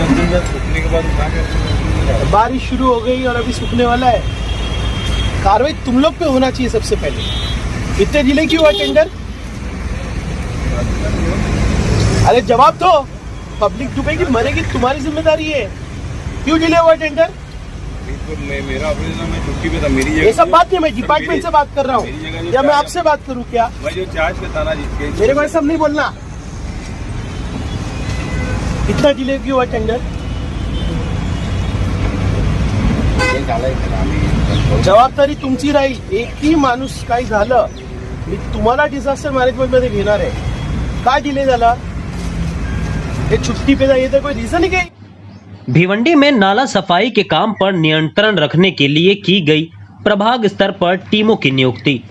सूखने के बाद बारिश शुरू हो गई और अभी सूखने वाला है। कार्रवाई तुम लोग पे होना चाहिए सबसे पहले। इतने डिले क्यों हुआ टेंडर? अरे जवाब दो। पब्लिक डूबेगी मरेगी तुम्हारी जिम्मेदारी है। क्यों डिले हुआ टेंडर? मेरा ऑपरेशन में छुट्टी पे था, मेरी जगह ये सब बात नहीं, मैं डिपार्टमेंट से बात कर रहा हूँ या मैं आपसे बात करूँ क्या? मैं जो चार्ज पे था ना जी, मेरे को सब नहीं बोलना। इतना डिले क्यों हुआ टेंडर? जबाबदारी तुमची राहील। एकही माणूस काही झालं मी तुम्हाला डिझास्टर मॅनेजमेंट मध्ये घेणार आहे। का डिले झाला? ये छुट्टी पे था, ये तो कोई रीजन ही नहीं। भिवंडी में नाला सफाई के काम पर नियंत्रण रखने के लिए की गई प्रभाग स्तर पर टीमों की नियुक्ति।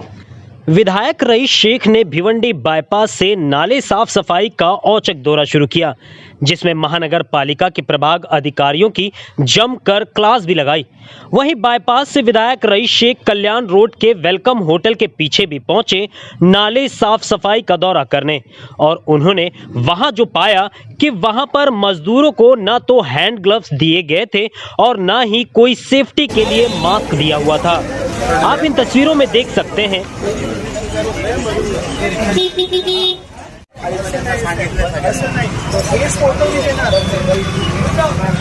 विधायक रईस शेख ने भिवंडी बाईपास से नाले साफ सफाई का औचक दौरा शुरू किया, जिसमें महानगर पालिका के प्रभाग अधिकारियों की जमकर क्लास भी लगाई। वहीं बाईपास से विधायक रईस शेख कल्याण रोड के वेलकम होटल के पीछे भी पहुंचे नाले साफ सफाई का दौरा करने, और उन्होंने वहां जो पाया कि वहां पर मजदूरों को न तो हैंड ग्लव्स दिए गए थे और न ही कोई सेफ्टी के लिए मास्क दिया हुआ था। आप इन तस्वीरों में देख सकते हैं।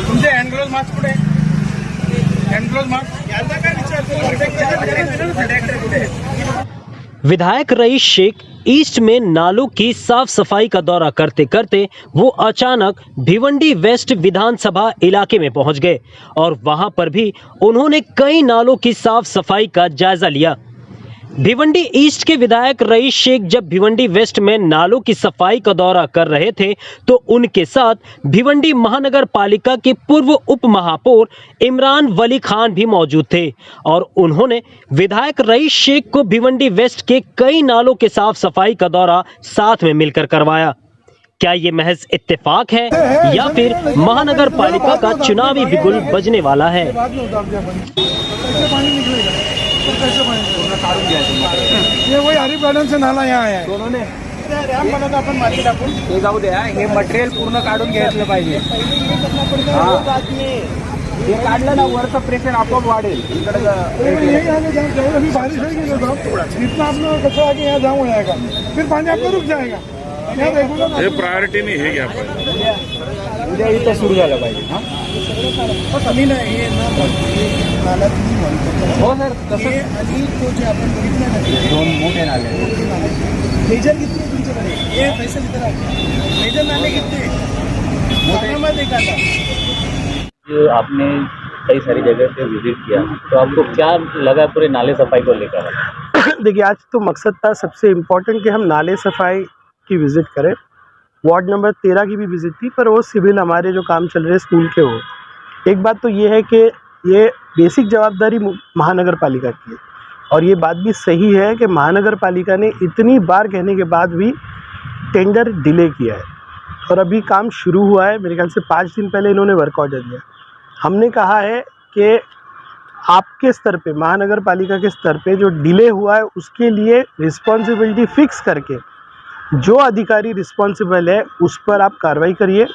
तुमचे हँड ग्लोव्ह मास्क कुठे? हँड ग्लोव्ह मास्क यांना काय विचारतो? विधायक रईस शेख ईस्ट में नालों की साफ सफाई का दौरा करते करते वो अचानक भिवंडी वेस्ट विधानसभा इलाके में पहुंच गए और वहां पर भी उन्होंने कई नालों की साफ सफाई का जायजा लिया। भिवंडी ईस्ट के विधायक रईस शेख जब भिवंडी वेस्ट में नालों की सफाई का दौरा कर रहे थे तो उनके साथ भिवंडी महानगर पालिका के पूर्व उप महापौर इमरान वली खान भी मौजूद थे और उन्होंने विधायक रईस शेख को भिवंडी वेस्ट के कई नालों के साफ सफाई का दौरा साथ में मिलकर करवाया। क्या ये महज इत्तेफाक है या फिर महानगर पालिका का चुनावी बिगुल बजने वाला है? ये वही हरी गार्डन से नाला यहाँ आया है। दोनों ने आपण मार्गी टाकून हे जाऊ द्या, हे मटेरियल पूर्ण काढून घ्यायला पाहिजे। हे काढलं ना वरचं प्रेशर आपोआप वाढेल। अभी बारिश होगी ना साहब, इतना आप लोग कचरा आके यहाँ जाम हो जाएगा, फिर पानी आपको रुक जाएगा। हे प्रायोरिटी नाही हे घ्या पण उद्या इथं सुरू झालं पाहिजे। कमी नाही हे नाला तुम्ही म्हणतो हो सर, तसं आणि तो जे आपण बघितलं ना दोन मोठे नाले मेजर कितने तुमच्याकडे? ये फैसल इधर मेजर नाले कितने मोटे देखा था? जो आपने कई सारी जगह पे विजिट किया तो आपको क्या लगा पूरे नाले सफाई को लेकर? देखिए आज तो मकसद था सबसे इम्पोर्टेंट कि हम नाले सफाई की विज़िट करें। वार्ड नंबर 13 की भी विज़िट थी, पर वो सिविल हमारे जो काम चल रहे स्कूल के हो। एक बात तो ये है कि ये बेसिक जवाबदारी महानगर पालिका की है और ये बात भी सही है कि महानगर पालिका ने इतनी बार कहने के बाद भी टेंडर डिले किया है और अभी काम शुरू हुआ है। मेरे ख्याल से 5 दिन पहले इन्होंने वर्क ऑर्डर दिया। हमने कहा है कि आपके स्तर पे, महानगर पालिका के स्तर पे जो डिले हुआ है उसके लिए रिस्पॉन्सिबिलिटी फिक्स करके जो अधिकारी रिस्पॉन्सिबल है उस पर आप कार्रवाई करिए।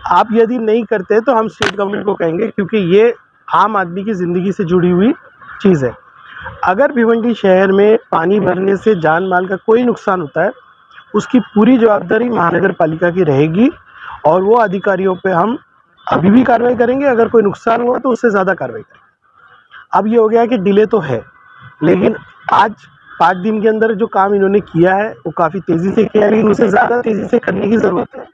आप यदि नहीं करते तो हम स्टेट गवर्नमेंट को कहेंगे, क्योंकि ये आम आदमी की ज़िंदगी से जुड़ी हुई चीज़ है। अगर भिवंडी शहर में पानी भरने से जान माल का कोई नुकसान होता है उसकी पूरी जवाबदारी महानगर पालिका की रहेगी और वो अधिकारियों पे हम अभी भी कार्रवाई करेंगे। अगर कोई नुकसान हुआ तो उससे ज़्यादा कार्रवाई करेंगे। अब ये हो गया कि डिले तो है, लेकिन आज 5 दिन के अंदर जो काम इन्होंने किया है वो काफ़ी तेज़ी से किया है, लेकिन उसे ज़्यादा तेज़ी से करने की ज़रूरत है।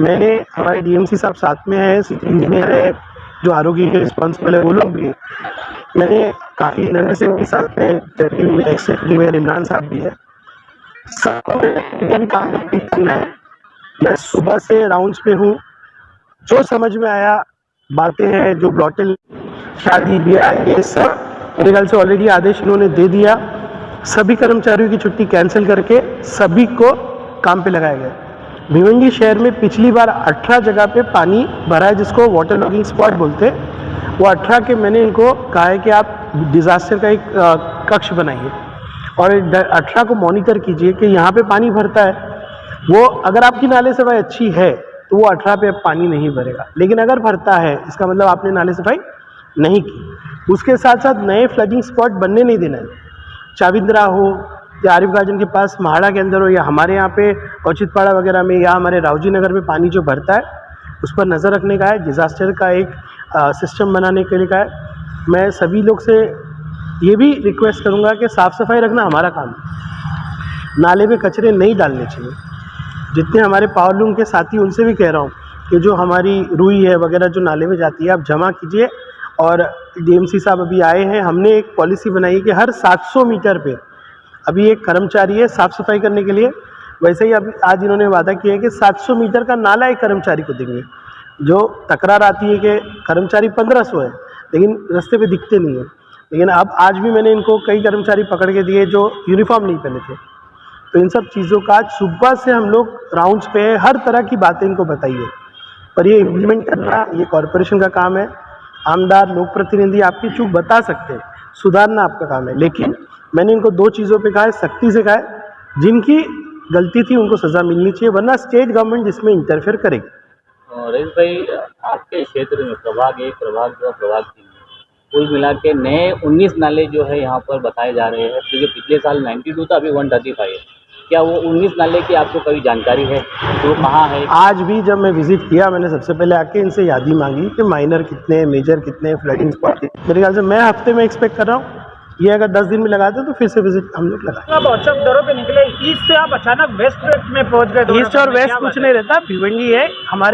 मैंने हमारे डीएमसी साहब साथ में है, सिटी इंजीनियर है, जो आरोग्य के रिस्पॉन्सिबल है वो लोग भी। मैंने काफ़ी नगर सेवक के साथ में सेक्रेटरी इमरान साहब भी है। सबको काम करना है। मैं सुबह से राउंड्स पे हूँ, जो समझ में आया बातें हैं, जो ब्लॉटल शादी ब्याह ये सब मेरे ख्याल से ऑलरेडी आदेश इन्होंने दे दिया। सभी कर्मचारियों की छुट्टी कैंसिल करके सभी को काम पे लगाया गया। भिवंडी शहर में पिछली बार 18 जगह पे पानी भरा है, जिसको वाटर लॉगिंग स्पॉट बोलते हैं। वो 18 के मैंने इनको कहा है कि आप डिज़ास्टर का एक कक्ष बनाइए और 18 को मॉनिटर कीजिए कि यहाँ पे पानी भरता है। वो अगर आपकी नाले सफाई अच्छी है तो वो 18 पे अब पानी नहीं भरेगा। लेकिन अगर भरता है इसका मतलब आपने नाले सफाई नहीं की। उसके साथ साथ नए फ्लडिंग स्पॉट बनने नहीं देना है। चाविंद्रा हो या आरिफ गार्डन के पास महाड़ा के अंदर हो या हमारे यहाँ पे औचितपाड़ा वगैरह में या हमारे रावजी नगर में पानी जो भरता है उस पर नज़र रखने का है, डिज़ास्टर का एक सिस्टम बनाने के लिए का है। मैं सभी लोग से ये भी रिक्वेस्ट करूँगा कि साफ़ सफाई रखना हमारा काम है, नाले में कचरे नहीं डालने चाहिए। जितने हमारे पावर लूम के साथी उनसे भी कह रहा हूँ कि जो हमारी रुई है वगैरह जो नाले में जाती है आप जमा कीजिए। और डीएमसी साहब अभी आए हैं, हमने एक पॉलिसी बनाई है कि हर 700 मीटर पे अभी एक कर्मचारी है साफ़ सफाई करने के लिए। वैसे ही अभी आज इन्होंने वादा किया है कि 700 मीटर का नाला एक कर्मचारी को देंगे। जो तकरार आती है कि कर्मचारी 1500 है लेकिन रास्ते पे दिखते नहीं है, लेकिन अब आज भी मैंने इनको कई कर्मचारी पकड़ के दिए जो यूनिफॉर्म नहीं पहने थे। तो इन सब चीज़ों का आज सुबह से हम लोग राउंड्स पे हर तरह की बातें इनको बताइए, पर ये इम्प्लीमेंट करना ये कॉरपोरेशन का काम है। आमदार लोक प्रतिनिधि आपकी चूक बता सकते हैं, सुधारना आपका काम है। लेकिन मैंने इनको 2 चीज़ों पे कहा है, सख्ती से कहा है, जिनकी गलती थी उनको सज़ा मिलनी चाहिए, वरना स्टेट गवर्नमेंट इसमें इंटरफेयर करेगी। रईस भाई, आपके क्षेत्र में प्रभाग 1, प्रभाग 2, प्रभाग 3 कुल मिला के नए 19 नाले जो है यहाँ पर बताए जा रहे हैं, क्योंकि पिछले साल 92 था, अभी 135 है। क्या वो 19 नाले की आपको कभी जानकारी है, तो कहाँ है? आज भी जब मैं विजिट किया मैंने सबसे पहले आके इनसे यादी मांगी कि माइनर कितने, मेजर कितने, फ्लडिंग स्पॉट कितने। मेरे ख्याल से मैं हफ्ते में एक्सपेक्ट कर रहा हूँ, ये अगर 10 दिन में लगाते तो फिर से विजिट हम लोग लगाए। आप औचक दरों पे निकले, ईस्ट से आप अचानक वेस्ट में पहुंच गए। ईस्ट और वेस्ट कुछ नहीं रहता, भिवंडी है हमारे